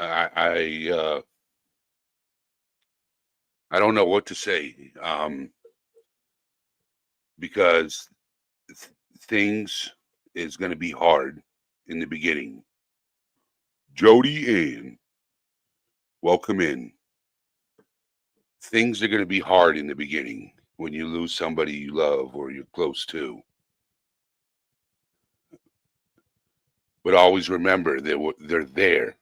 I I don't know what to say, because things is going to be hard in the beginning. Jody Ann, welcome in. Things are going to be hard in the beginning when you lose somebody you love or you're close to. But always remember they're there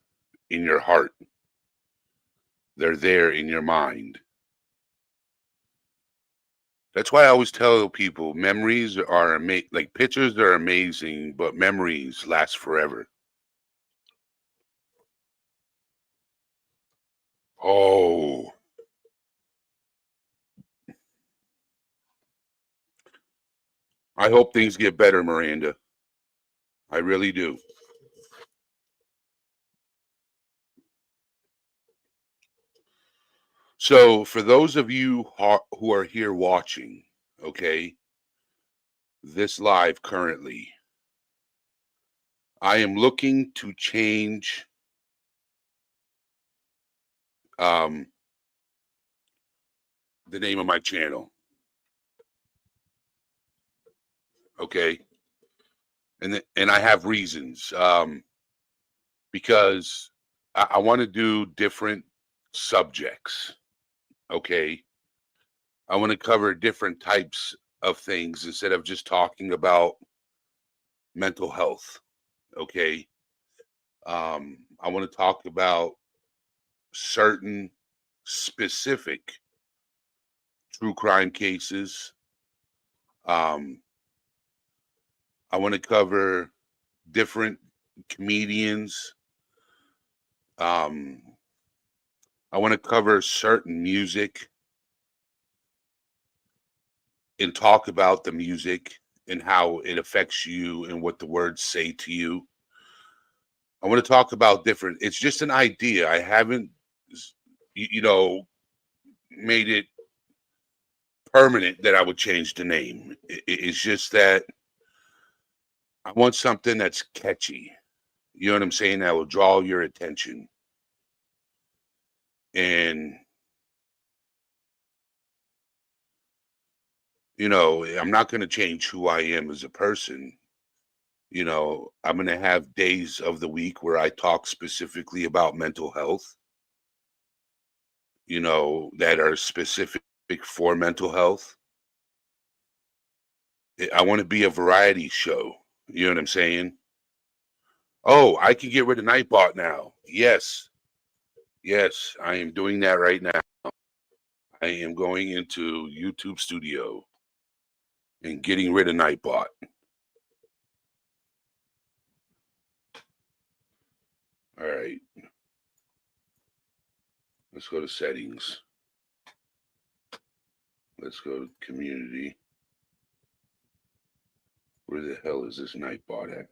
in your heart. They're there in your mind. That's why I always tell people memories are like pictures are amazing, but memories last forever. Oh, I hope things get better, Miranda. I really do. So, for those of you who are here watching, okay, this live currently, I am looking to change um, the name of my channel, okay, and I have reasons, because I want to do different subjects, okay. I want to cover different types of things instead of just talking about mental health, okay. I want to talk about certain specific true crime cases. Um, I want to cover different comedians. Um, I want to cover certain music and talk about the music and how it affects you and what the words say to you. I want to talk about different. It's just an idea. I haven't, you know, made it permanent that I would change the name. It's just that I want something that's catchy. You know what I'm saying? That will draw your attention. And, I'm not going to change who I am as a person. I'm going to have days of the week where I talk specifically about mental health, that are specific for mental health. I want to be a variety show. You know what I'm saying? Oh, I can get rid of Nightbot now. Yes. Yes, I am doing that right now. I am going into YouTube Studio and getting rid of Nightbot. All right. Let's go to settings. Let's go to community. Where the hell is this Nightbot at?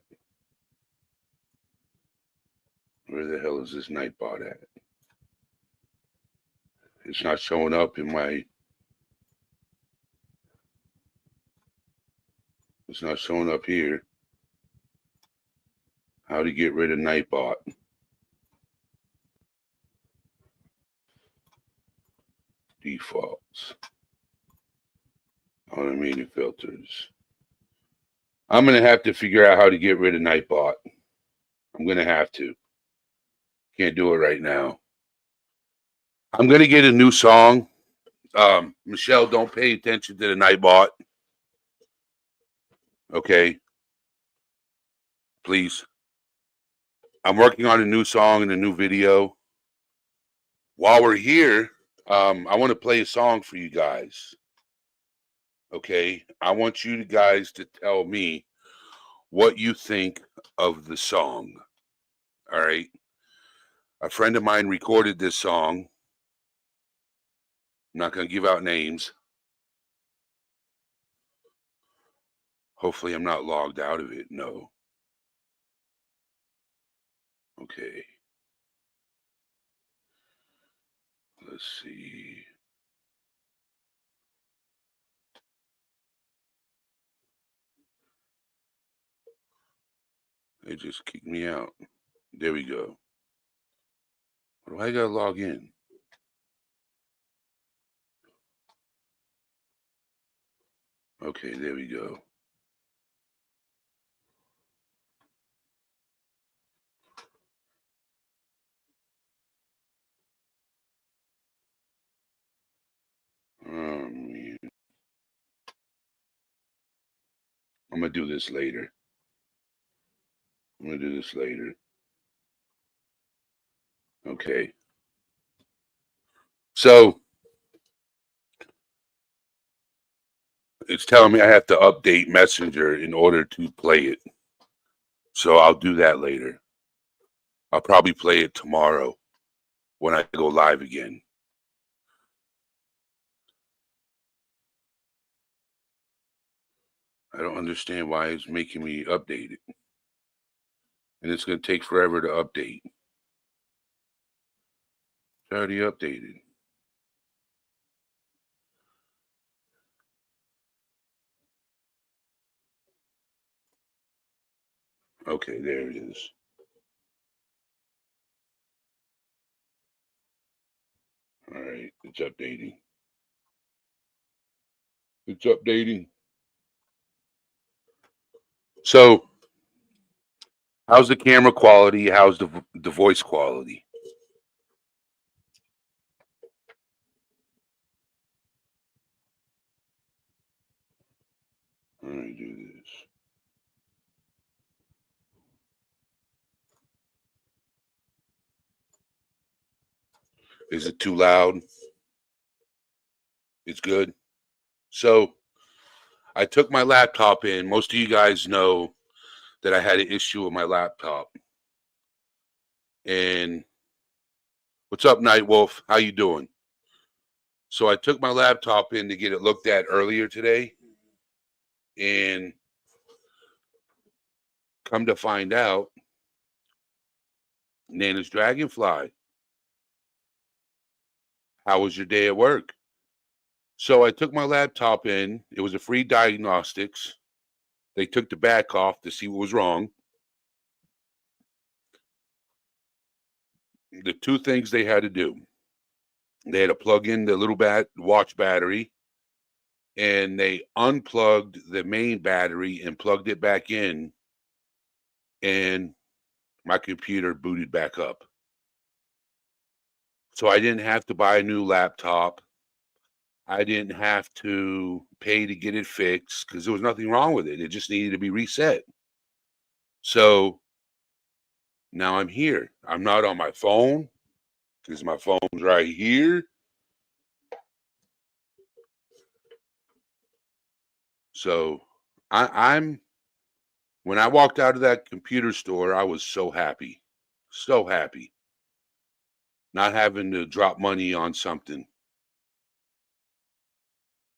Where the hell is this Nightbot at? It's not showing up in my. It's not showing up here. How to get rid of Nightbot. Defaults. Automated filters. I'm going to have to figure out how to get rid of Nightbot. I'm going to have to. Can't do it right now. I'm going to get a new song. Michelle, don't pay attention to the Nightbot. Okay. Please. I'm working on a new song and a new video. While we're here, I want to play a song for you guys. Okay. I want you guys to tell me what you think of the song. All right. A friend of mine recorded this song. I'm not going to give out names. Hopefully, I'm not logged out of it. No. Okay. Let's see. They just kicked me out. There we go. Why do I gotta log in? Okay, there we go. Man. I'm gonna do this later. Okay. So it's telling me I have to update Messenger in order to play it. So I'll do that later. I'll probably play it tomorrow when I go live again. I don't understand why it's making me update it. And it's going to take forever to update. It's already updated. Okay, there it is. All right, it's updating. It's updating. So, how's the camera quality? How's the voice quality? Let me do this. Is it too loud? It's good. So, I took my laptop in. Most of you guys know that I had an issue with my laptop. And what's up, Nightwolf? How you doing? So I took my laptop in to get it looked at earlier today. And come to find out, Nana's Dragonfly, how was your day at work? So I took my laptop in. It was a free diagnostics. They took the back off to see what was wrong. The two things they had to do, they had to plug in the little watch battery, and they unplugged the main battery and plugged it back in, and my computer booted back up. So I didn't have to buy a new laptop. I didn't have to pay to get it fixed because there was nothing wrong with it. It just needed to be reset. So now I'm here. I'm not on my phone because my phone's right here. So I'm when I walked out of that computer store, I was so happy. So happy. Not having to drop money on something.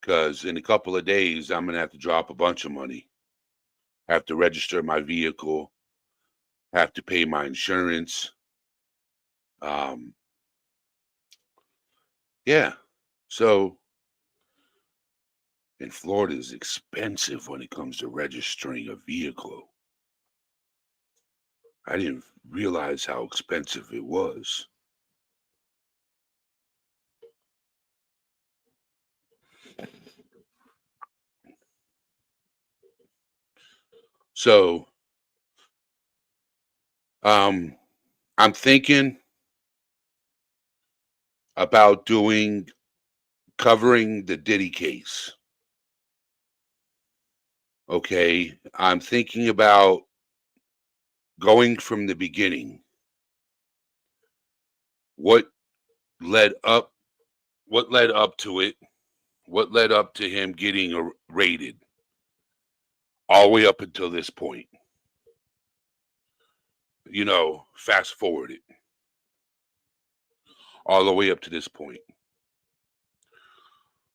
Because in a couple of days, I'm going to have to drop a bunch of money. Have to register my vehicle. Have to pay my insurance. Yeah. So, and Florida is expensive when it comes to registering a vehicle. I didn't realize how expensive it was. So, I'm thinking about covering the Diddy case. Okay. I'm thinking about going from the beginning. What led up to it? What led up to him getting raided all the way up until this point? Fast forward it all the way up to this point.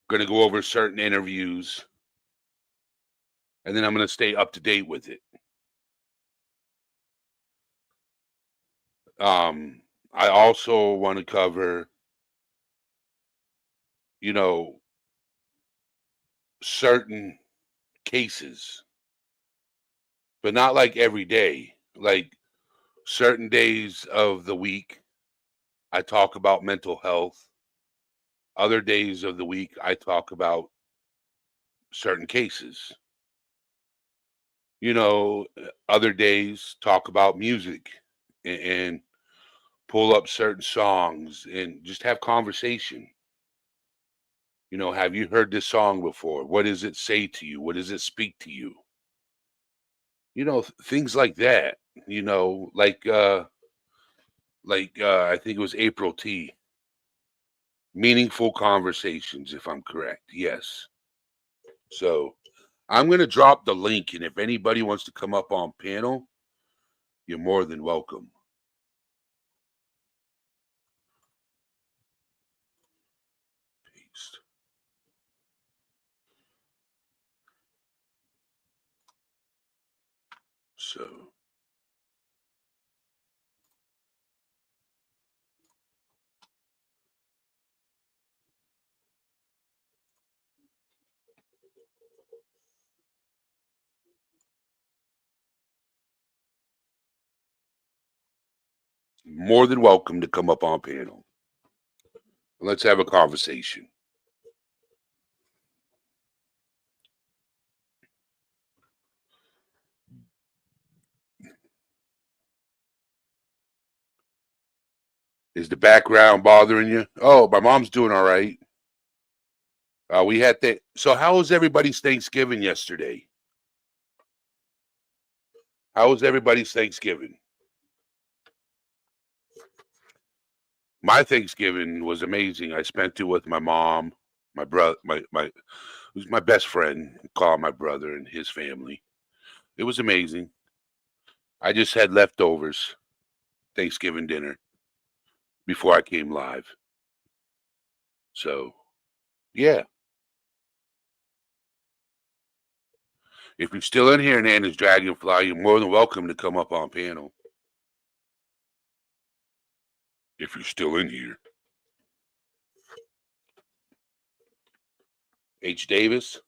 Going to go over certain interviews, and then I'm going to stay up to date with it. I also want to cover, certain cases, but not like every day. Like certain days of the week, I talk about mental health. Other days of the week, I talk about certain cases. Other days talk about music and pull up certain songs and just have conversation. Have you heard this song before? What does it say to you? What does it speak to you? Things like that. I think it was April T. Meaningful conversations, if I'm correct. Yes. So I'm going to drop the link, and if anybody wants to come up on panel, you're more than welcome. Paste. So more than welcome to come up on panel. Let's have a conversation. Is the background bothering you? Oh, my mom's doing all right. We had that. So, how was everybody's Thanksgiving yesterday? How was everybody's Thanksgiving? My Thanksgiving was amazing. I spent it with my mom, my brother, who's my best friend. Call my brother and his family. It was amazing. I just had leftovers Thanksgiving dinner before I came live. So, yeah. If you're still in here, Nana's Dragonfly, you're more than welcome to come up on panel. If you're still in here. H. Davis.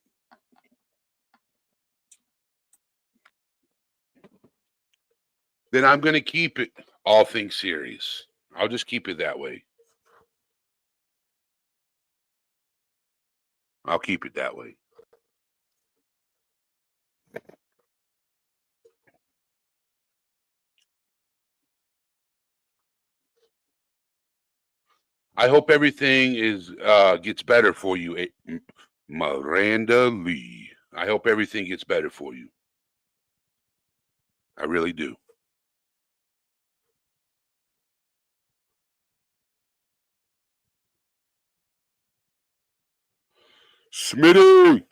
Then I'm going to keep it all things serious. I'll just keep it that way. I'll keep it that way. I hope everything is gets better for you, Miranda Lee. I hope everything gets better for you. I really do. Smitty,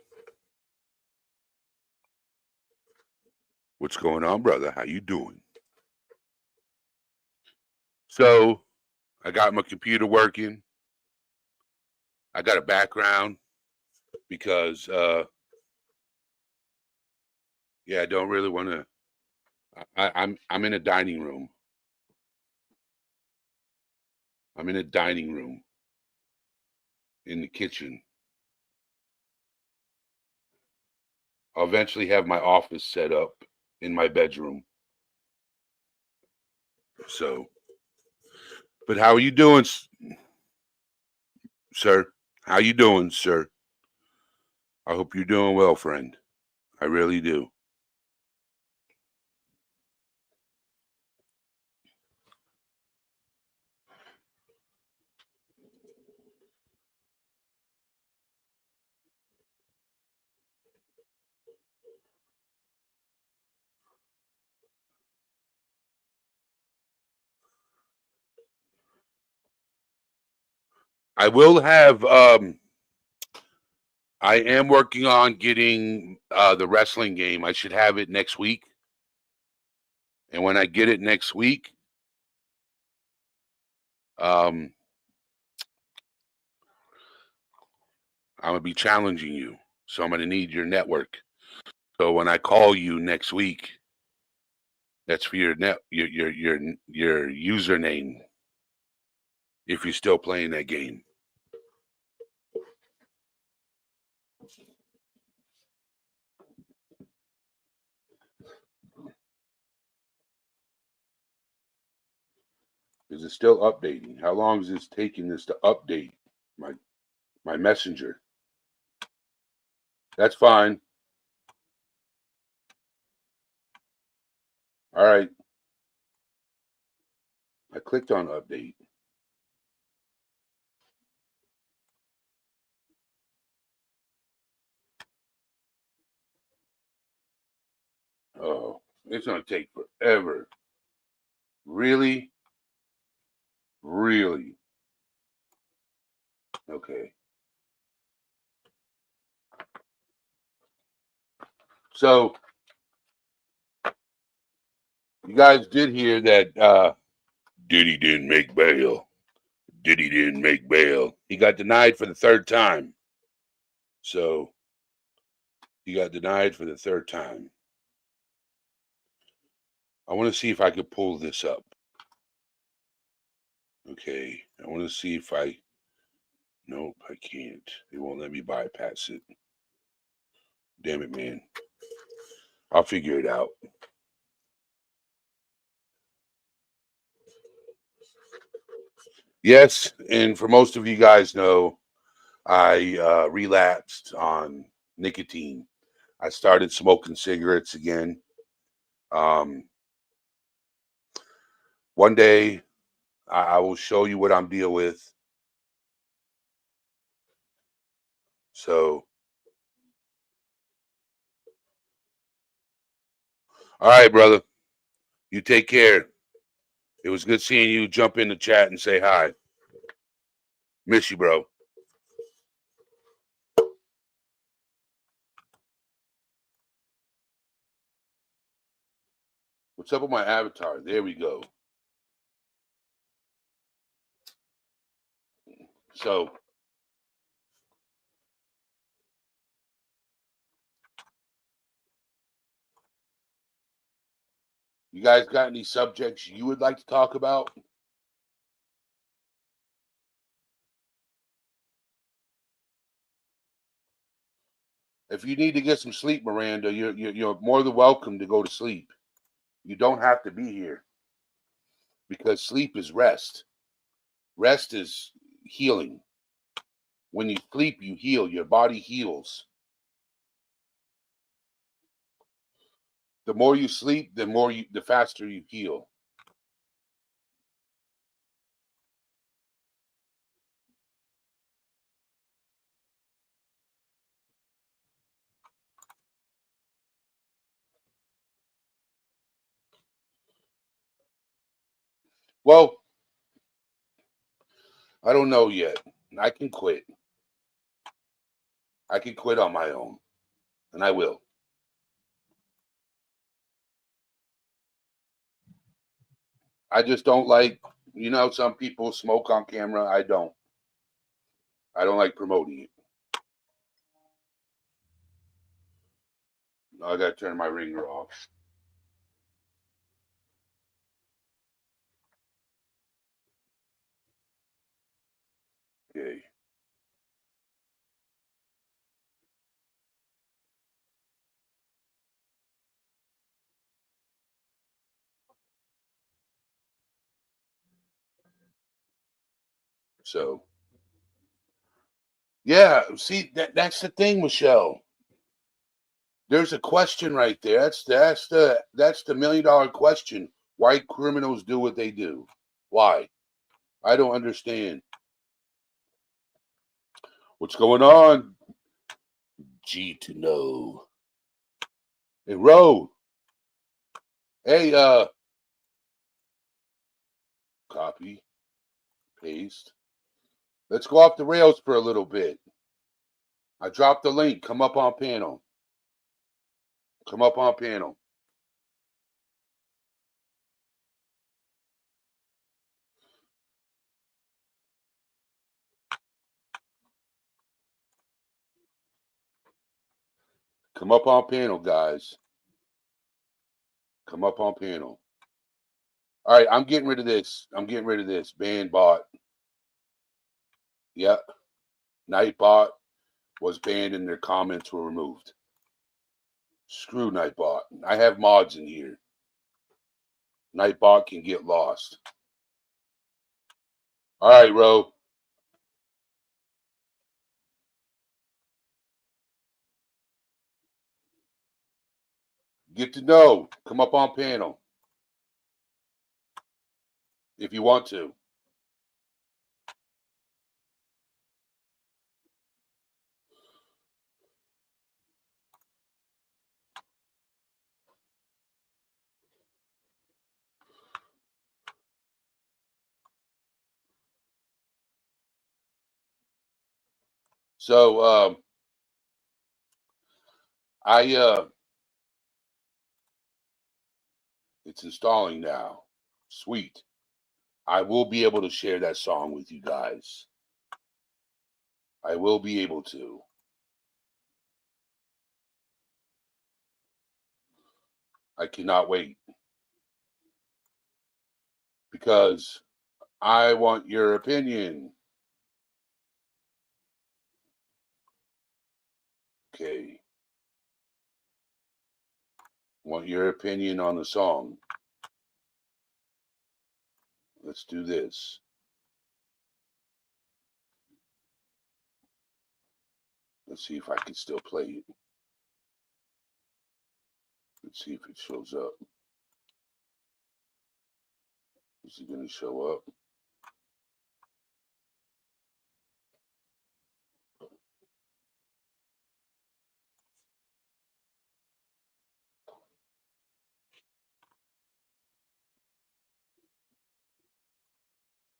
what's going on, brother? How you doing? So, I got my computer working. I got a background because, yeah, I don't really want to. I'm in a dining room. I'm in a dining room in the kitchen. I'll eventually have my office set up in my bedroom. So, but how are you doing, sir? How you doing, sir? I hope you're doing well, friend. I really do. I will have I am working on getting the wrestling game. I should have it next week. And when I get it next week, I'm gonna be challenging you. So I'm gonna need your network. So when I call you next week, that's for your username if you're still playing that game. Is it still updating? How long is this taking this to update my messenger? That's fine. All right. I clicked on update. Oh, it's going to take forever. Really? Really? Okay. So, you guys did hear that Diddy didn't make bail. Diddy didn't make bail. He got denied for the third time. So, he got denied for the third time. I want to see if I could pull this up. Okay. I want to see if I. Nope, I can't. It won't let me bypass it. Damn it, man. I'll figure it out. Yes, and for most of you guys know, I relapsed on nicotine. I started smoking cigarettes again. Um, One day, I will show you what I'm dealing with. So, all right, brother. You take care. It was good seeing you jump in the chat and say hi. Miss you, bro. What's up with my avatar? There we go. So, you guys got any subjects you would like to talk about? If you need to get some sleep, Miranda, you're more than welcome to go to sleep. You don't have to be here because sleep is rest. Rest is healing. When you sleep, you heal. Your body heals. The more you sleep, the faster you heal. Well, I don't know yet. I can quit. I can quit on my own, and I will. I just don't like, some people smoke on camera. I don't. I don't like promoting it. I got to turn my ringer off. Okay. So, yeah, see that's the thing, Michelle. There's a question right there. That's the $1 million question. Why criminals do what they do? Why? I don't understand. What's going on? G to know. Hey, Ro. Hey, copy, paste. Let's go off the rails for a little bit. I dropped the link. Come up on panel. Come up on panel. Come up on panel, guys. Come up on panel. All right, I'm getting rid of this. Ban bot. Yep. Nightbot was banned and their comments were removed. Screw Nightbot. I have mods in here. Nightbot can get lost. All right, Ro. Get to know. Come up on panel if you want to. So it's installing now. Sweet. I will be able to share that song with you guys. I will be able to. I cannot wait. Because I want your opinion. Okay. Want your opinion on the song. Let's do this. Let's see if I can still play it. Let's see if it shows up. Is it going to show up?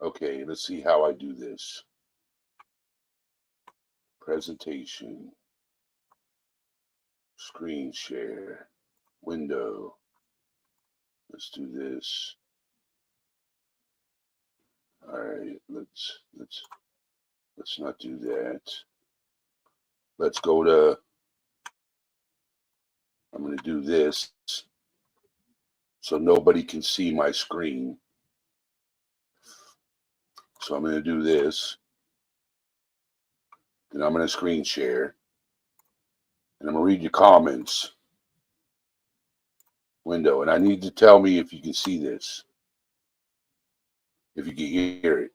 Okay, let's see how I do this. Presentation. Screen share. Window. Let's do this. All right, let's not do that. Let's go to, I'm going to do this so nobody can see my screen. So I'm going to do this. And I'm going to screen share. And I'm going to read your comments. Window. And I need to tell me if you can see this. If you can hear it.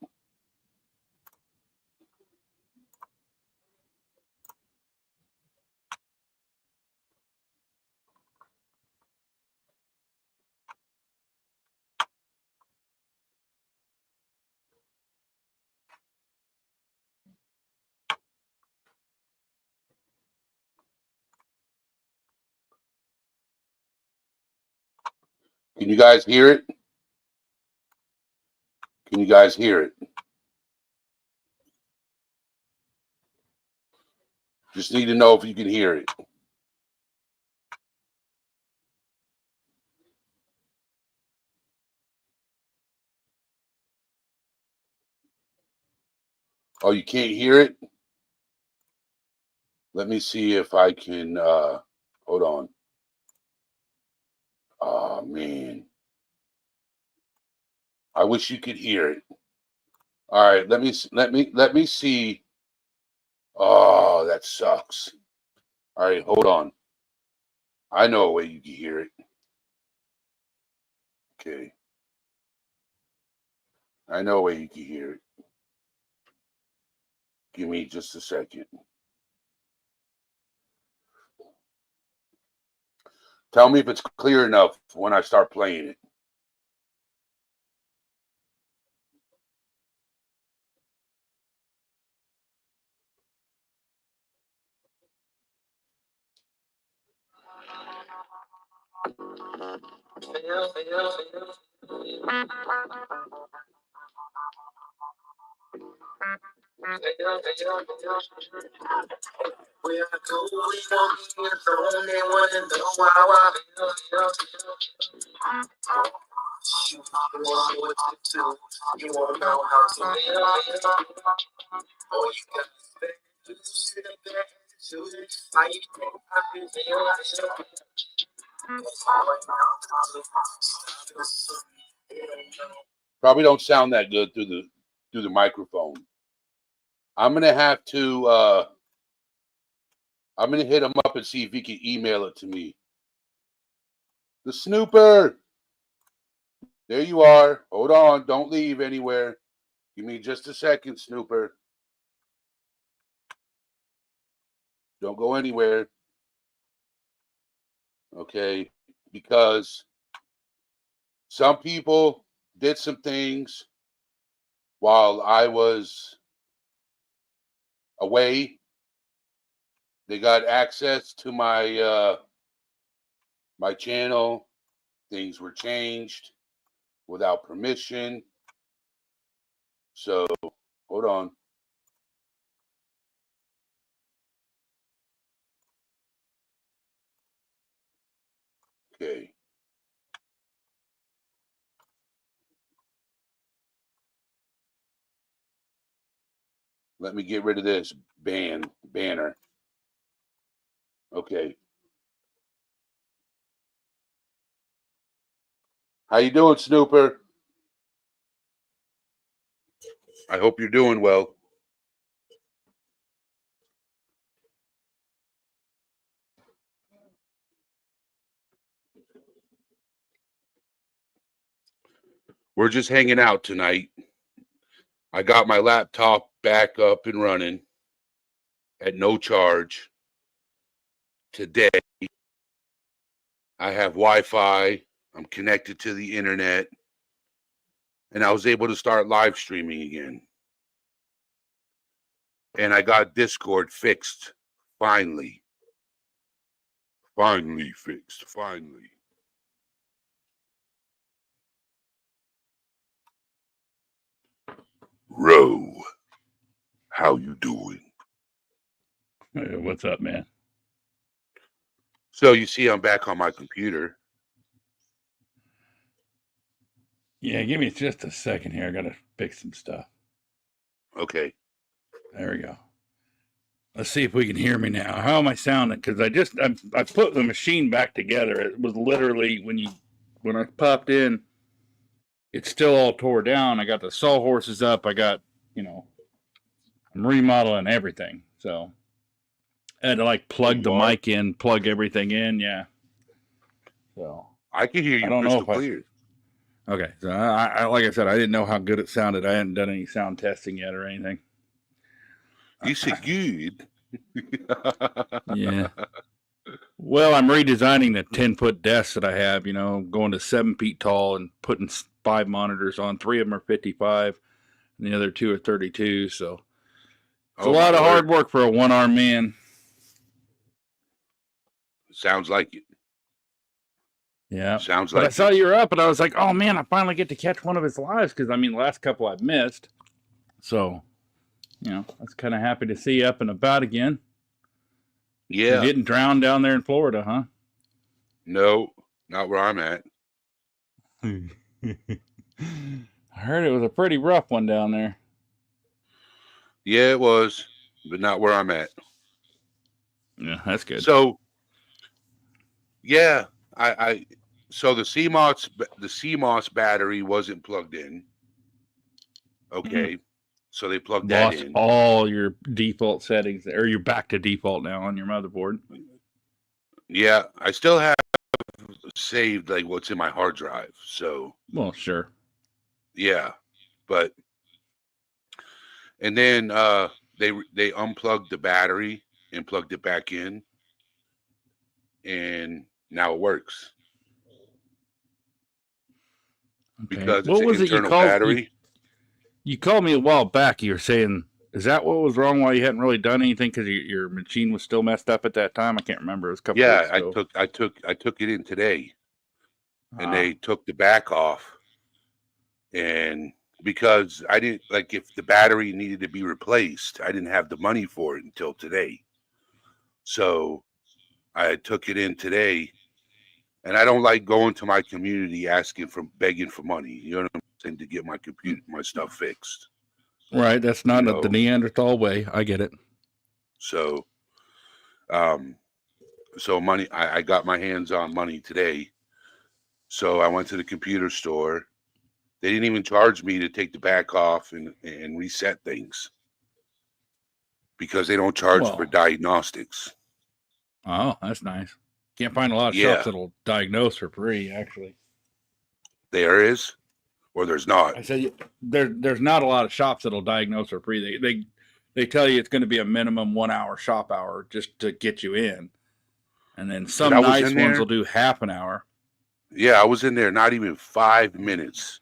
Can you guys hear it? Can you guys hear it? Just need to know if you can hear it. Oh, you can't hear it? Let me see if I can, hold on. Oh, man. I wish you could hear it. All right, let me see. Oh, that sucks. All right, hold on. I know a way you can hear it. Okay. I know a way you can hear it. Give me just a second. Tell me if it's clear enough when I start playing it. Probably don't sound that good through the microphone. I'm gonna have to I'm gonna hit him up and see if he can email it to me. The Snooper. There you are. Hold on. Don't leave anywhere. Give me just a second, Snooper. Don't go anywhere. Okay, because some people did some things while I was away. They got access to my my channel. Things were changed without permission. So hold on. Okay. Let me get rid of this banner. Okay. How you doing, Snooper? I hope you're doing well. We're just hanging out tonight. I got my laptop back up and running at no charge. Today, I have Wi-Fi. I'm connected to the internet. And I was able to start live streaming again. And I got Discord fixed. Finally. Finally fixed. Finally. Ro, how you doing? Hey, what's up, man? So you see I'm back on my computer. Yeah, give me just a second here. I gotta fix some stuff. Okay. There we go. Let's see if we can hear me now. How am I sounding? Because I put the machine back together. It was literally when I popped in, it's still all tore down. I got the sawhorses up. I got, I'm remodeling everything. So I had to like plug the mic in, plug everything in. Yeah. So I can hear you I don't know crystal if clear. Okay. So I like I said, I didn't know how good it sounded. I hadn't done any sound testing yet or anything. You said good. Yeah. Well, I'm redesigning the 10-foot desk that I have, going to 7 feet tall and putting 5 monitors on. 3 of them are 55 and the other 2 are 32. So it's a lot of hard work for a one-armed man. Sounds like it. Yeah. Sounds but like I saw you were up and I was like, oh man, I finally get to catch one of his lives. Cause the last couple I've missed. So, I was kind of happy to see you up and about again. Yeah. You're getting drowned down there in Florida, huh? No, not where I'm at. I heard it was a pretty rough one down there. Yeah, it was, but not where I'm at. Yeah, that's good. So, yeah, so the CMOS battery wasn't plugged in. Okay. So they plugged that in. All your default settings, or you're back to default now on your motherboard. Yeah, I still have saved like what's in my hard drive. So, well, sure. Yeah, and then they unplugged the battery and plugged it back in, and now it works. Okay. Because what it's was an it you internal called battery. You called me a while back. You were saying, is that what was wrong? Why you hadn't really done anything because your machine was still messed up at that time? I can't remember. It was a couple weeks ago. I took it in today, and they took the back off, and because I didn't like if the battery needed to be replaced, I didn't have the money for it until today. So I took it in today, and I don't like going to my community begging for money. You know what I'm saying? To get my stuff fixed. Right. That's not the Neanderthal way. I get it. So, money. I got my hands on money today. So I went to the computer store. They didn't even charge me to take the back off and reset things because they don't charge for diagnostics. Oh, that's nice. Can't find a lot of shops that'll diagnose for free, actually. There is? or there's not? I said there's not a lot of shops that'll diagnose for free. They tell you it's going to be a minimum 1 hour shop hour just to get you in, and then Dude, I some was nice in ones there. will do half an hour. Yeah, I was in there not even 5 minutes,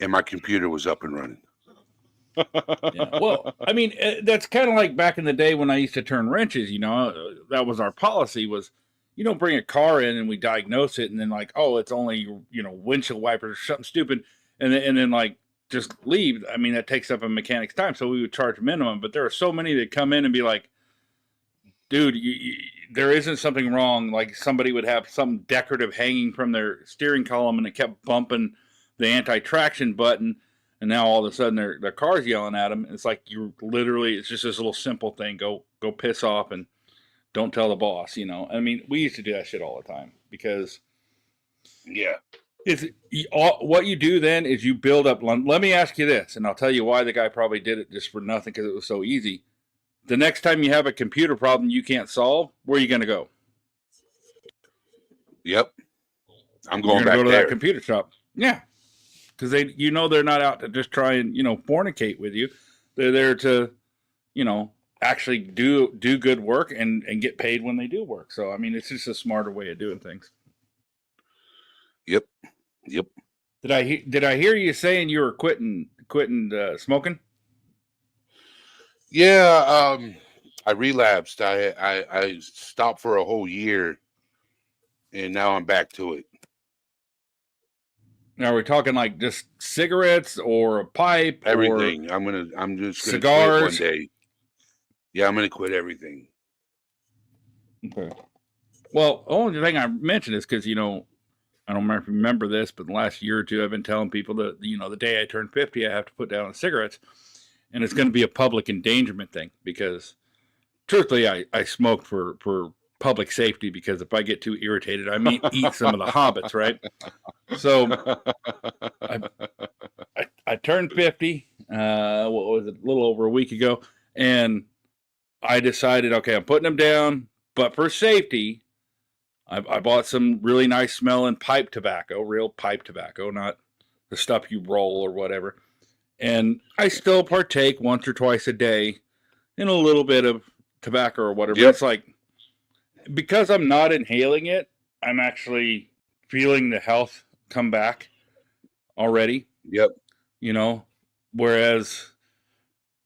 and my computer was up and running. Yeah. Well, I mean, that's kind of like back in the day when I used to turn wrenches. You know, that was our policy was, you don't bring a car in and we diagnose it, and then like, oh, it's only windshield wipers or something stupid, and then like just leave. I mean, that takes up a mechanic's time, so we would charge minimum. But there are so many that come in and be like, dude, there isn't something wrong. Like somebody would have some decorative hanging from their steering column, and it kept bumping the anti-traction button. And now all of a sudden their car's yelling at them. It's like it's just this little simple thing. Go piss off and don't tell the boss, I mean, we used to do that shit all the time because Yeah. what you do then is you build up. Let me ask you this, and I'll tell you why the guy probably did it just for nothing because it was so easy. The next time you have a computer problem you can't solve, where are you going to go? Yep. I'm going back go to there. that computer shop. Yeah. Because they're not out to just try and fornicate with you. They're there to actually do good work and get paid when they do work. So I mean, it's just a smarter way of doing things. Yep. Did I hear you saying you were quitting smoking? Yeah. I relapsed. I stopped for a whole year, and now I'm back to it. Now, are we talking like just cigarettes or a pipe? Everything. I'm just gonna cigars? quit one day. Yeah, I'm gonna quit everything. Okay. Well, the only thing I mentioned is because I don't remember this, but the last year or two, I've been telling people that the day I turn 50, I have to put down the cigarettes, and it's going to be a public endangerment thing because, truthfully, I smoke for public safety because if I get too irritated, I may eat some of the hobbits, right? So I turned 50, what was it, a little over a week ago, and I decided, okay, I'm putting them down, but for safety, I bought some really nice smelling pipe tobacco, real pipe tobacco, not the stuff you roll or whatever. And I still partake once or twice a day in a little bit of tobacco or whatever. Yep. It's like, because I'm not inhaling it, I'm actually feeling the health come back already. Yep. Whereas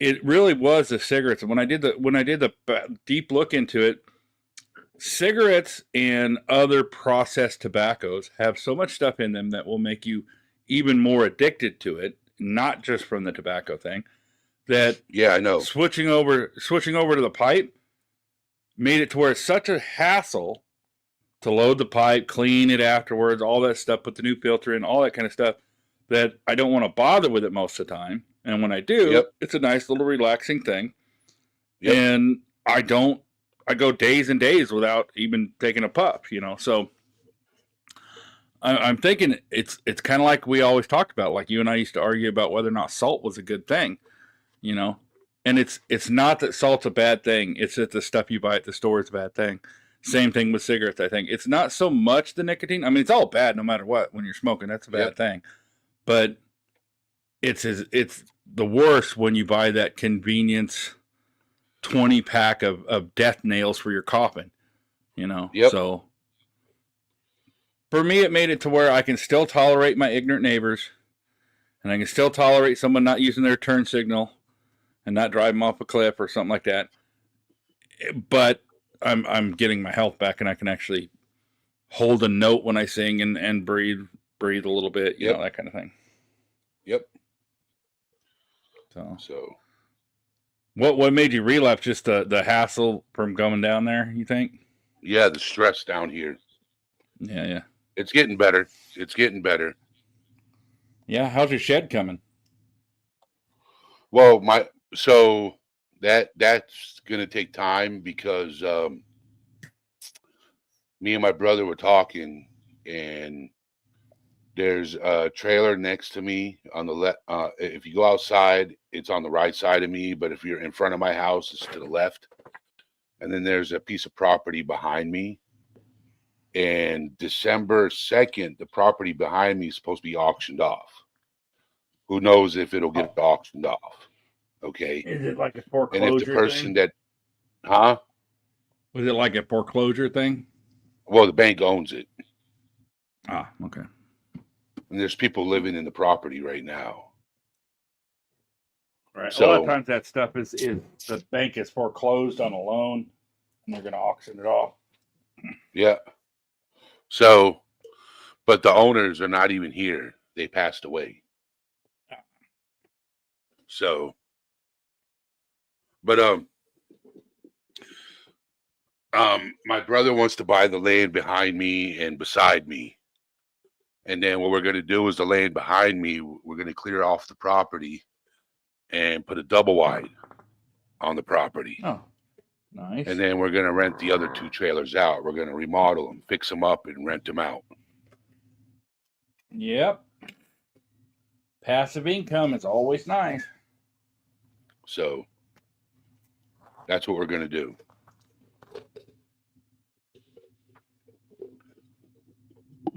it really was the cigarettes. And when I did the deep look into it, cigarettes and other processed tobaccos have so much stuff in them that will make you even more addicted to it, not just from the tobacco thing. That Yeah, I know. Switching over to the pipe made it to where it's such a hassle to load the pipe, clean it afterwards, all that stuff, put the new filter in, all that kind of stuff, that I don't want to bother with it most of the time. And when I do, It's a nice little relaxing thing. Yep. And I go days and days without even taking a puff, So I'm thinking it's kind of like we always talked about, like you and I used to argue about whether or not salt was a good thing, And it's not that salt's a bad thing. It's that the stuff you buy at the store is a bad thing. Same thing with cigarettes, I think. It's not so much the nicotine. I mean, it's all bad no matter what. When you're smoking, that's a bad thing. But it's the worst when you buy that convenience 20-pack of death nails for your coffin, Yep. So for me, it made it to where I can still tolerate my ignorant neighbors, and I can still tolerate someone not using their turn signal and not drive them off a cliff or something like that. But I'm getting my health back, and I can actually hold a note when I sing and breathe a little bit, that kind of thing. Yep. So what made you relapse? Just the hassle from going down there, you think? Yeah, the stress down here. Yeah. It's getting better. Yeah, how's your shed coming? Well, that's gonna take time because me and my brother were talking, and there's a trailer next to me on the left. If you go outside, it's on the right side of me, but if you're in front of my house, it's to the left. And then there's a piece of property behind me. And December 2nd, the property behind me is supposed to be auctioned off. who knows if it'll get auctioned off. Okay. Is it like a And if the foreclosure person thing? that, huh? Was it like a foreclosure thing? Well, the bank owns it. Ah, okay. And there's people living in the property right now. Right. So, a lot of times that stuff is the bank is foreclosed on a loan and they're going to auction it off. yeah. So, but the owners are not even here. They passed away. So, but my brother wants to buy the land behind me and beside me. And then what we're going to do is the land behind me, we're going to clear off the property and put a double wide on the property. Oh, nice. And then we're going to rent the other 2 trailers out. We're going to remodel them, fix them up, and rent them out. Yep. Passive income is always nice. So that's what we're going to do.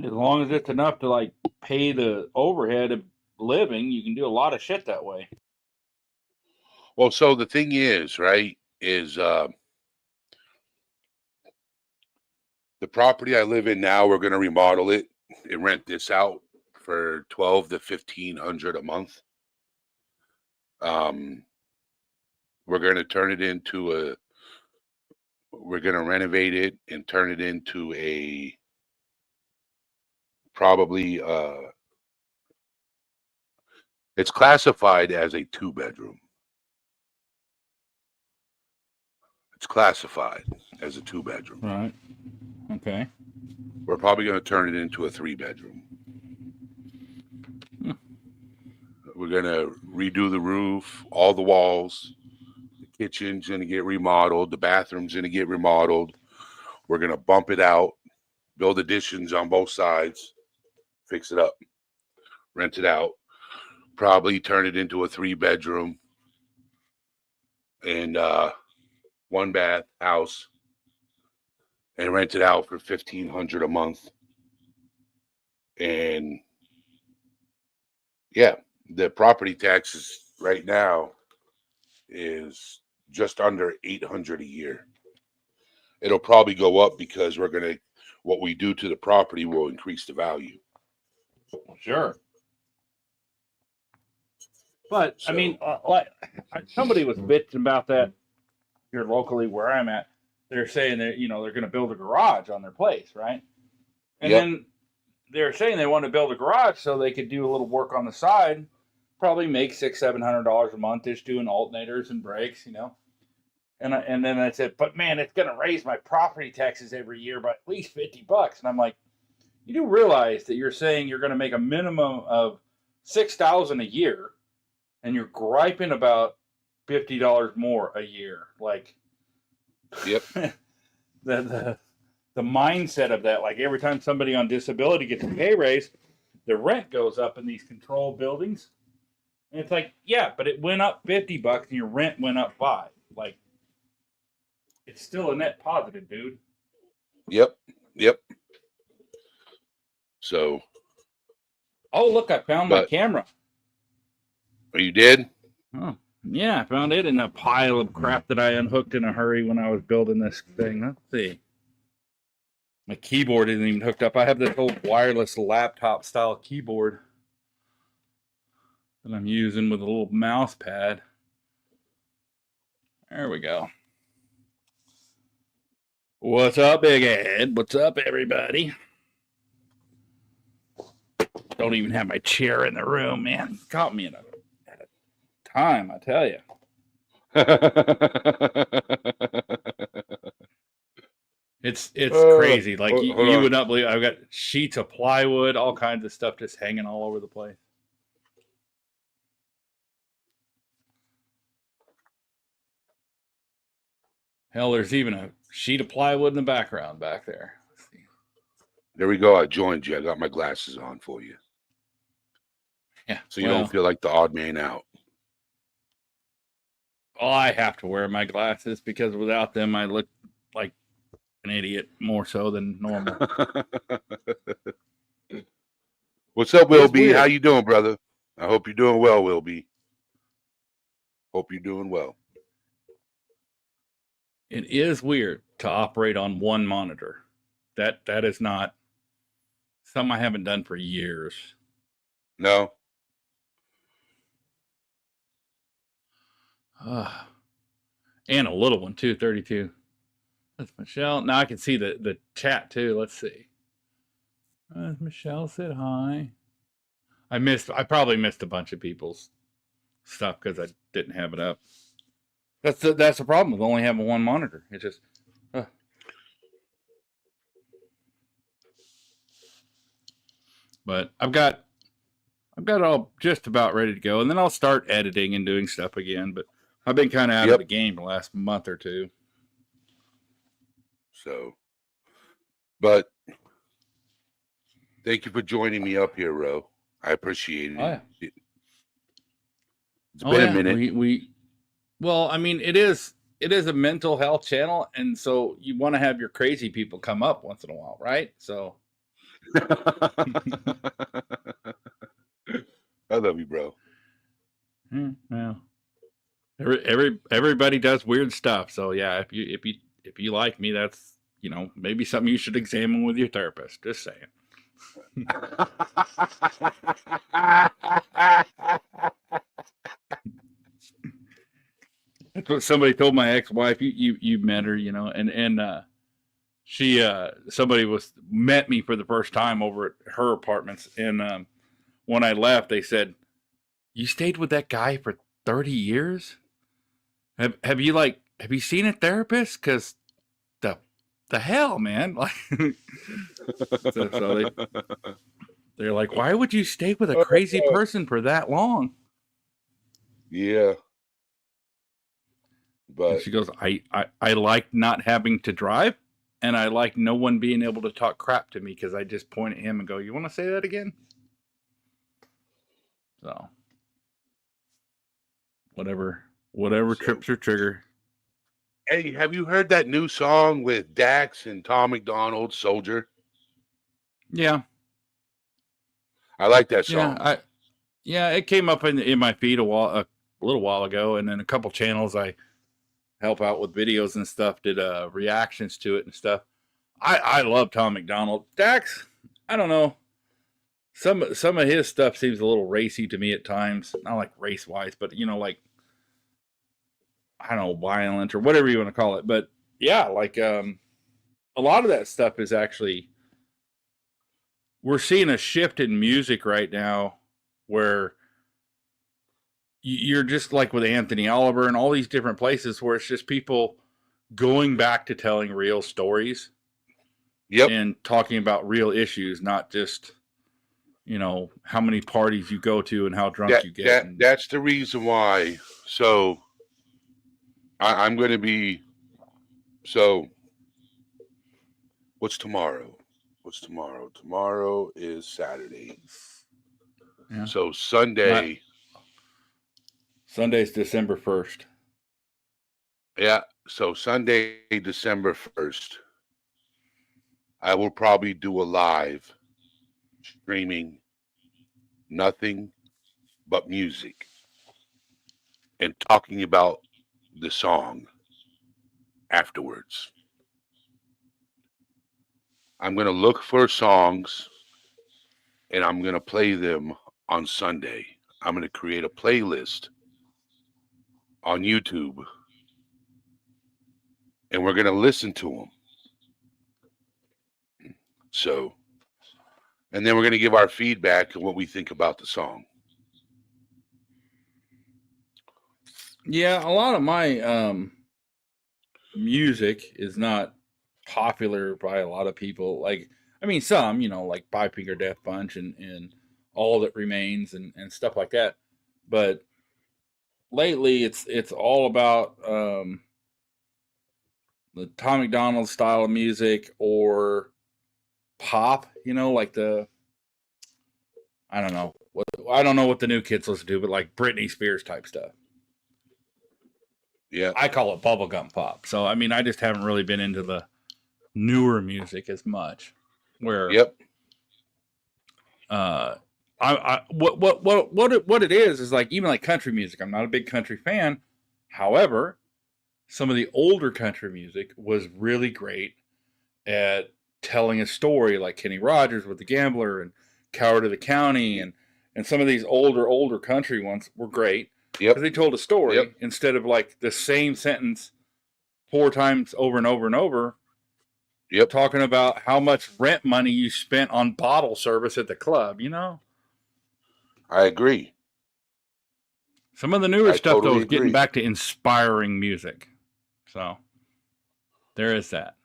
As long as it's enough to like pay the overhead of living, you can do a lot of shit that way. Well, so the thing is, right, is the property I live in now, we're going to remodel it and rent this out for $1,200 to $1,500 a month. We're going to turn it into we're going to renovate it and turn it into a probably it's classified as a 2-bedroom. It's classified as a 2-bedroom. Right. Okay. We're probably going to turn it into a 3-bedroom. We're going to redo the roof, all the walls. The kitchen's going to get remodeled. The bathroom's going to get remodeled. We're going to bump it out, build additions on both sides, fix it up, rent it out, probably turn it into a 3-bedroom and 1-bath house and rent it out for $1,500 a month. And yeah, the property taxes right now is just under $800 a year. It'll probably go up because what we do to the property will increase the value. Sure. But So, I mean, like somebody was bitching about that here locally where I'm at. They're saying that they're going to build a garage on their place, right? And Yep. then they're saying they want to build a garage so they could do a little work on the side, probably make $600-700 a month just doing alternators and brakes, And then I said, but man, it's going to raise my property taxes every year by at least $50. And I'm like, you do realize that you're saying you're going to make a minimum of $6,000 a year, and you're griping about $50 more a year. Like, yep. the mindset of that, like every time somebody on disability gets a pay raise, the rent goes up in these controlled buildings. And it's like, yeah, but it went up $50 and your rent went up $5. Like, it's still a net positive, dude. Yep. So. Oh, look, I found my camera. Oh, you did? Oh, yeah, I found it in a pile of crap that I unhooked in a hurry when I was building this thing. Let's see. My keyboard isn't even hooked up. I have this old wireless laptop style keyboard that I'm using with a little mouse pad. There we go. What's up, Big Ed? What's up, everybody? Don't even have my chair in the room, man. Caught me at a time, I tell you. It's crazy. Like you would not believe. I've got sheets of plywood, all kinds of stuff just hanging all over the place. Hell, there's even a sheet of plywood in the background back there. Let's see. There we go. I joined you. I got my glasses on for you. Yeah. So you don't feel like the odd man out. Oh, I have to wear my glasses because without them, I look like an idiot more so than normal. What's up, Will B? How you doing, brother? I hope you're doing well, Wilby. Hope you're doing well. It is weird to operate on one monitor. That is not something I haven't done for years. No. And a little one too, 32. That's Michelle. Now I can see the chat too. Let's see. Michelle said hi. I probably missed a bunch of people's stuff because I didn't have it up. That's the problem with only having one monitor. It's just but I've got it all just about ready to go, and then I'll start editing and doing stuff again. But I've been kind of out of the game the last month or two. So, but thank you for joining me up here, Ro. I appreciate it. Oh, yeah. It's been a minute. Well, I mean, it is a mental health channel, and so you want to have your crazy people come up once in a while, right? So I love you, bro. Well, everybody does weird stuff. So yeah, if you like me, that's, you know, maybe something you should examine with your therapist. Just saying. That's what somebody told my ex-wife. You met her, you know, and she somebody met me for the first time over at her apartments, and when I left, they said, "You stayed with that guy for 30 years? Have you seen a therapist? Because the hell, man!" Like, so they're like, "Why would you stay with a crazy person for that long?" Yeah. But and she goes, I like not having to drive, and I like no one being able to talk crap to me because I just point at him and go, "You want to say that again?" So whatever trips your trigger. Hey, have you heard that new song with Dax and Tom McDonald, Soldier? Yeah. I like that song. Yeah, it came up in my feed a little while ago, and then a couple channels I help out with videos and stuff did reactions to it and stuff. I love Tom McDonald. Dax, I don't know. Some of his stuff seems a little racy to me at times. Not like race wise, but you know, like, I don't know, violent or whatever you want to call it. But yeah, like a lot of that stuff is actually, we're seeing a shift in music right now where you're just like with Anthony Oliver and all these different places where it's just people going back to telling real stories. Yep. And talking about real issues, not just, you know, how many parties you go to and how drunk you get. That's the reason why. So I'm going to be, so what's tomorrow? Tomorrow is Saturday. Yeah. So Sunday's December 1st. Yeah. So Sunday, December 1st, I will probably do a live streaming nothing but music and talking about the song afterwards. I'm going to look for songs and I'm going to play them on Sunday. I'm going to create a playlist on YouTube and we're going to listen to them. So, and then we're going to give our feedback on what we think about the song. Yeah, a lot of my music is not popular by a lot of people. Like, I mean, some, you know, like Five Finger Death Punch and All That Remains and stuff like that. But lately, it's all about the Tom McDonald style of music or pop. You know, like I don't know what the new kids listen to, but like Britney Spears type stuff. Yeah, I call it bubblegum pop. So I mean, I just haven't really been into the newer music as much. Where what it is like, even like country music. I'm not a big country fan. However, some of the older country music was really great at telling a story, like Kenny Rogers with The Gambler and Coward of the County, and some of these older country ones were great Yep. because they told a story Yep. instead of like the same sentence 4 times over and over and over. Yep. Talking about how much rent money you spent on bottle service at the club, you know? I agree. Some of the newer I stuff, though, totally is getting agree. back to inspiring music. So there is that.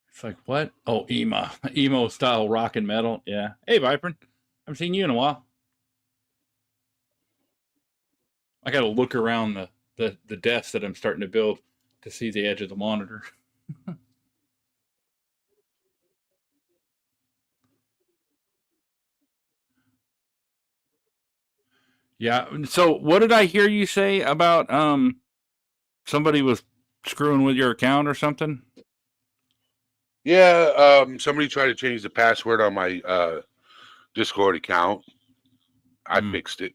It's like, what? Oh, emo style rock and metal. Yeah. Hey, Viper. Haven't seen you in a while. I got to look around the desk that I'm starting to build to see the edge of the monitor. Yeah. So what did I hear you say about somebody was screwing with your account or something? Yeah, somebody tried to change the password on my Discord account. I fixed it.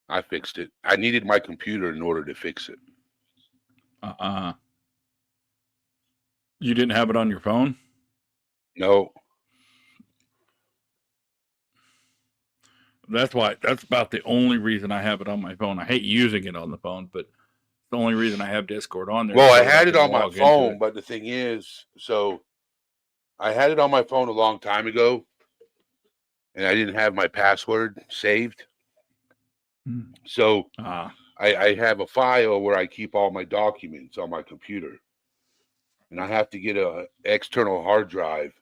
I needed my computer in order to fix it. You didn't have it on your phone? No. That's about the only reason I have it on my phone. I hate using it on the phone, but the only reason I have Discord on there. Well, so I had it on my log into phone, it. but the thing is, so I had it on my phone a long time ago, and I didn't have my password saved. So I have a file where I keep all my documents on my computer, and I have to get an external hard drive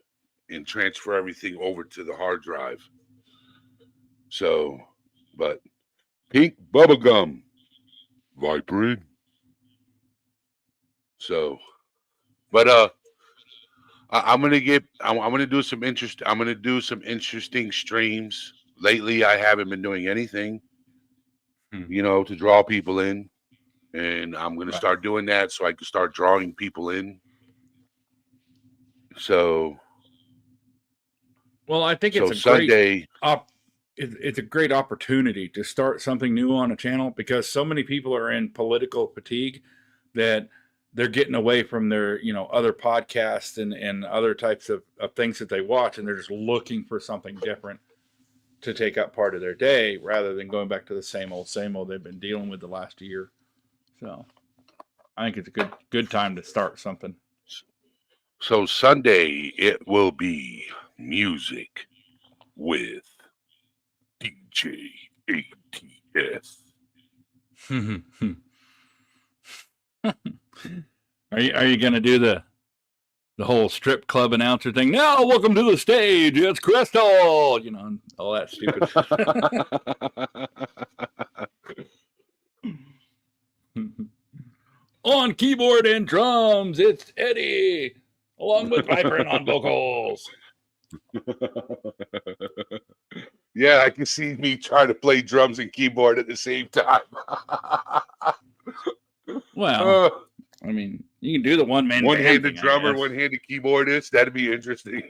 and transfer everything over to the hard drive. So, but pink bubblegum, Viper. So, but I'm gonna do some interesting streams. Lately, I haven't been doing anything, to draw people in, and I'm gonna start doing that so I can start drawing people in. So, well, I think it's a Sunday, it's a great opportunity to start something new on a channel because so many people are in political fatigue that they're getting away from their, other podcasts and other types of things that they watch, and they're just looking for something different to take up part of their day rather than going back to the same old they've been dealing with the last year. So I think it's a good time to start something. So Sunday it will be music with DJ ATS. Are you going to do the whole strip club announcer thing? Now, welcome to the stage. It's Crystal. All that stupid. On keyboard and drums, it's Eddie, along with Viper on vocals. Yeah, I can see me trying to play drums and keyboard at the same time. Well, I mean, you can do the one-man one-handed drummer, one-handed keyboardist. That'd be interesting.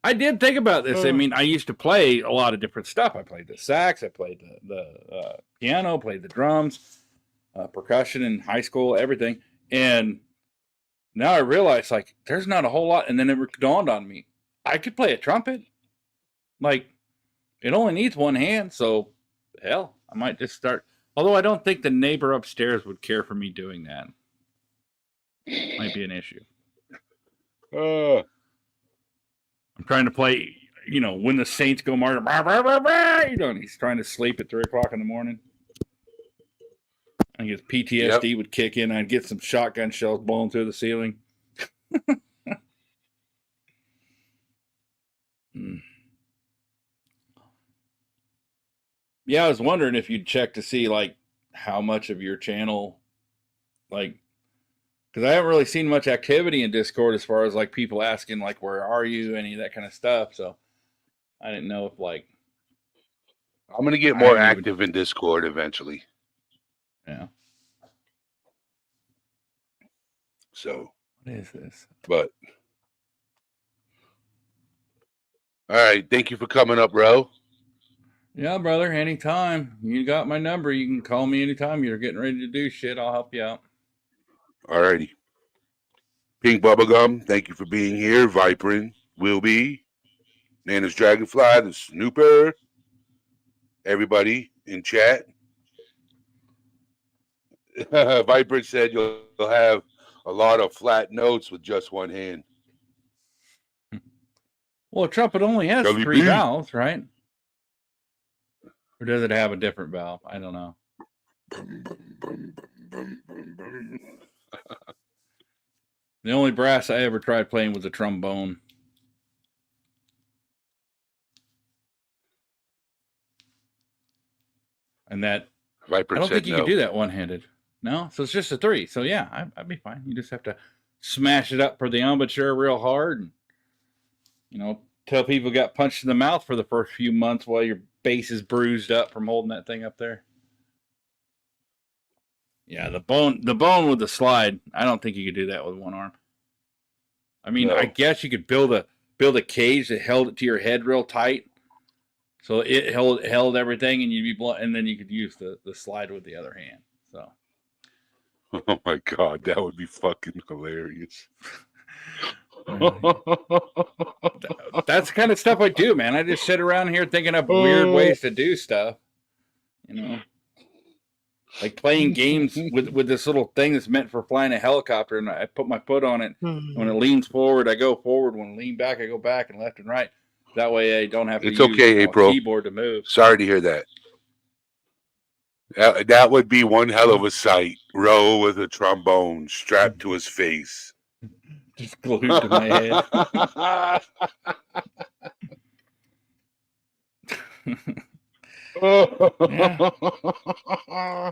I did think about this. I mean, I used to play a lot of different stuff. I played the sax, I played the piano, played the drums, percussion in high school, everything. And now I realize, like, there's not a whole lot. And then it dawned on me, I could play a trumpet. Like, it only needs one hand, so hell, I might just start. Although I don't think the neighbor upstairs would care for me doing that. Might be an issue. I'm trying to play, when the Saints go marching, and he's trying to sleep at 3 o'clock in the morning. I guess PTSD would kick in. I'd get some shotgun shells blowing through the ceiling. Yeah, I was wondering if you'd check to see, like, how much of your channel, like, because I haven't really seen much activity in Discord as far as, like, people asking, like, where are you, any of that kind of stuff. So I didn't know if, like, I'm going to get more active in Discord eventually. Yeah. So, What is this? but all right. Thank you for coming up, bro. Yeah, brother. Anytime. You got my number. You can call me anytime you're getting ready to do shit. I'll help you out. All righty. Pink Bubblegum, thank you for being here. Viperin, Will Be, Nana's Dragonfly, the Snooper, everybody in chat. Viper said you'll have a lot of flat notes with just one hand. Well, a trumpet only has Kelly 3 B. valves, right? Or does it have a different valve? I don't know. The only brass I ever tried playing was a trombone. And that, Viper I don't said think you no. can do that one-handed. No? So it's just a 3. So yeah, I'd be fine. You just have to smash it up for the embouchure real hard. And, you know, tell people got punched in the mouth for the first few months while your bass is bruised up from holding that thing up there. Yeah, the bone with the slide. I don't think you could do that with one arm. I mean, No. I guess you could build a cage that held it to your head real tight, so it held everything, and you'd be blunt, and then you could use the slide with the other hand. So, Oh my god, that would be fucking hilarious. that's the kind of stuff I do, man. I just sit around here thinking of weird ways to do stuff, you know. Like playing games with this little thing that's meant for flying a helicopter, and I put my foot on it. When it leans forward, I go forward. When it leans back, I go back and left and right. That way I don't have to It's use okay, a April. keyboard to move. Sorry to hear that. That would be one hell of a sight. Ro with a trombone strapped to his face. Just glued to my head. Yeah.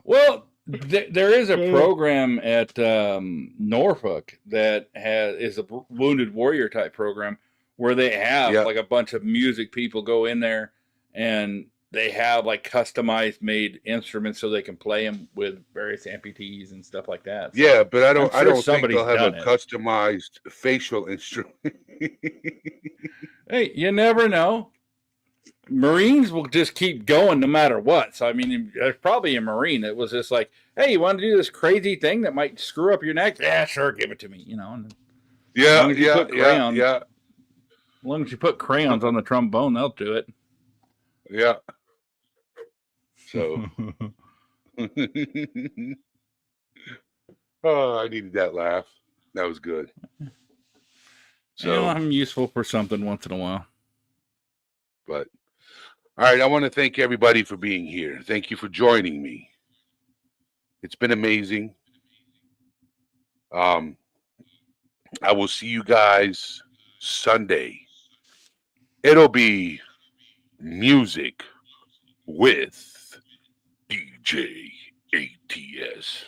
Well, there is a program at Norfolk that is a Wounded Warrior type program where they have like a bunch of music people go in there and they have like customized made instruments so they can play them with various amputees and stuff like that. So yeah, but I don't think they'll have a customized facial instrument. Hey, you never know. Marines will just keep going no matter what. So, I mean, there's probably a Marine that was just like, hey, you want to do this crazy thing that might screw up your neck? Yeah, sure, give it to me, you know. And as long as you put crayons, as long as you put crayons on the trombone, they'll do it. Yeah. So. Oh, I needed that laugh. That was good. So, you know, I'm useful for something once in a while. But all right, I want to thank everybody for being here. Thank you for joining me. It's been amazing. I will see you guys Sunday. It'll be music with DJ ATS.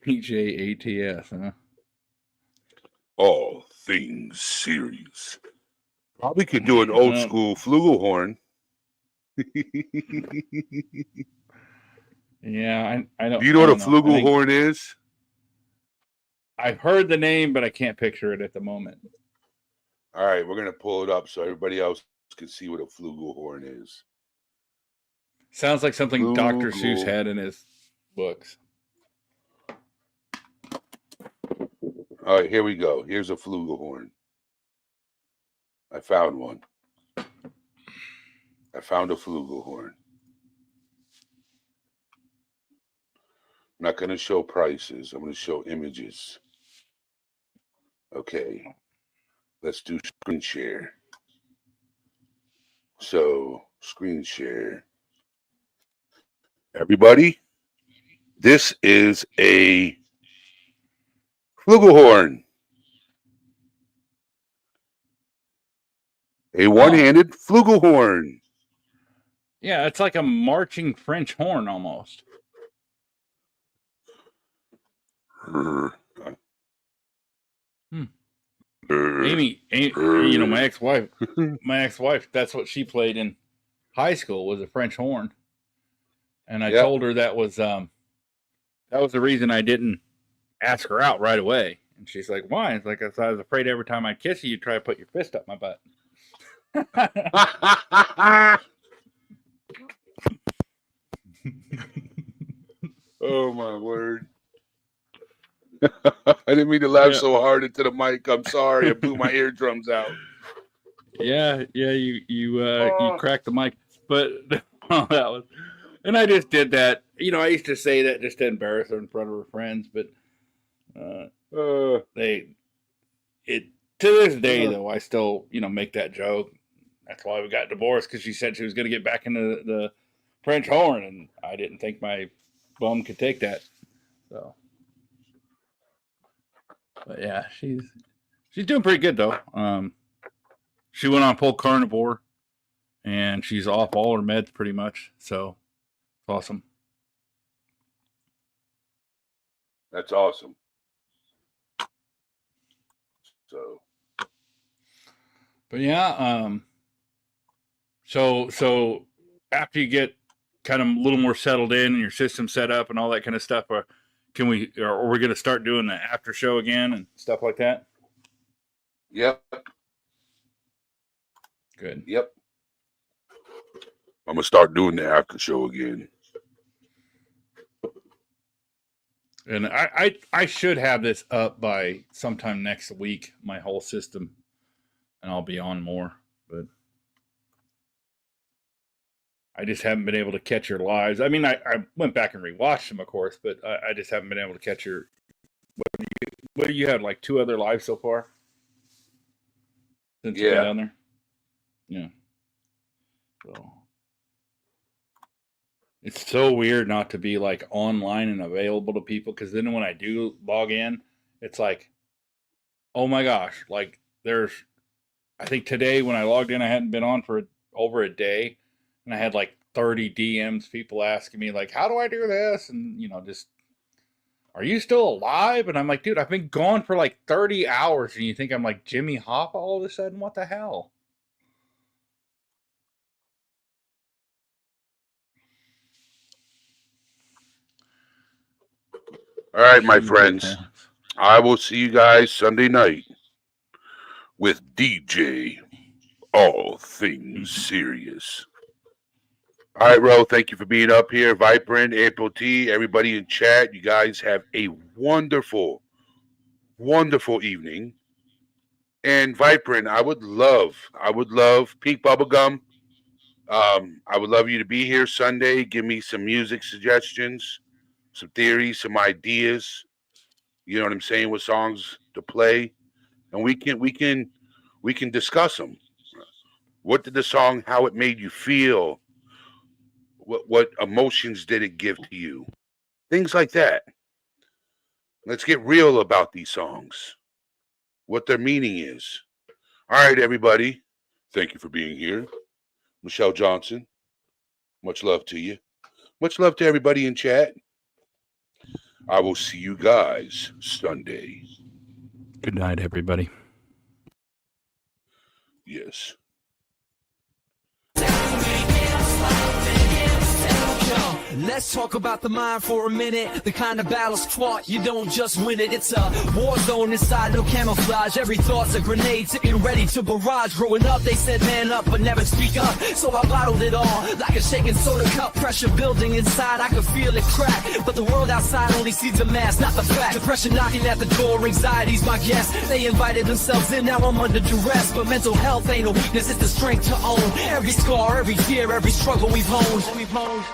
DJ ATS, huh? All things serious. Probably could do an old school flugelhorn. Yeah, I don't. Do you know what a flugelhorn is? I've heard the name, but I can't picture it at the moment. All right, we're gonna pull it up so everybody else can see what a flugelhorn is. Sounds like something Dr. Seuss had in his books. All right, here we go. Here's a flugelhorn. I found one. I found a flugelhorn. I'm not going to show prices. I'm going to show images. Okay. Let's do screen share. So, screen share. Everybody, this is a flugelhorn. A one-handed flugelhorn. Yeah, it's like a marching French horn almost. Amy, you know, my ex-wife, that's what she played in high school was a French horn. And I told her that was that was the reason I didn't ask her out right away. And she's like, why? It's like, I was afraid every time I kiss you, you'd try to put your fist up my butt. Oh, my word. I didn't mean to laugh so hard into the mic. I'm sorry. I blew my eardrums out. Yeah, you cracked the mic. But that was, and I just did that. You know, I used to say that just to embarrass her in front of her friends, but to this day though, I still, you know, make that joke. That's why we got divorced, because she said she was going to get back into the French horn, and I didn't think my bum could take that. So, but yeah, she's doing pretty good though. She went on full carnivore, and she's off all her meds pretty much. So, it's awesome. That's awesome. So, but yeah, so after you get kind of a little more settled in and your system set up and all that kind of stuff, are we going to start doing the after show again and stuff like that? Yep. Good. Yep. I'm gonna start doing the after show again. And I should have this up by sometime next week, my whole system, and I'll be on more. But I just haven't been able to catch your lives. I mean, I went back and rewatched them, of course, but I just haven't been able to catch your. What do you have, like 2 other lives so far? Since you've been down there? Yeah. So it's so weird not to be like online and available to people, because then when I do log in, it's like, oh my gosh, like I think today when I logged in, I hadn't been on for over a day, and I had like 30 DMs, people asking me like, how do I do this? And, you know, just, are you still alive? And I'm like, dude, I've been gone for like 30 hours, and you think I'm like Jimmy Hoffa all of a sudden? What the hell? All right, my friends. I will see you guys Sunday night with DJ All Things Serious. All right, Ro, thank you for being up here. Vibrant, April T, everybody in chat, you guys have a wonderful, wonderful evening. And Vibrant, I would love Peak Bubblegum. I would love you to be here Sunday. Give me some music suggestions, some theories, some ideas. You know what I'm saying? What songs to play, and we can discuss them. What did the song? How it made you feel? What emotions did it give to you? Things like that. Let's get real about these songs. What their meaning is. All right, everybody. Thank you for being here. Michelle Johnson. Much love to you. Much love to everybody in chat. I will see you guys Sunday. Good night, everybody. Yes. Let's talk about the mind for a minute. The kind of battle's fought, you don't just win it. It's a war zone inside, no camouflage. Every thought's a grenade, sitting ready to barrage. Growing up, they said man up, but never speak up. So I bottled it all, like a shaking soda cup. Pressure building inside, I could feel it crack. But the world outside only sees the mask, not the fact. Depression knocking at the door, anxiety's my guest. They invited themselves in, now I'm under duress. But mental health ain't a weakness, it's the strength to own. Every scar, every tear, every struggle we've honed.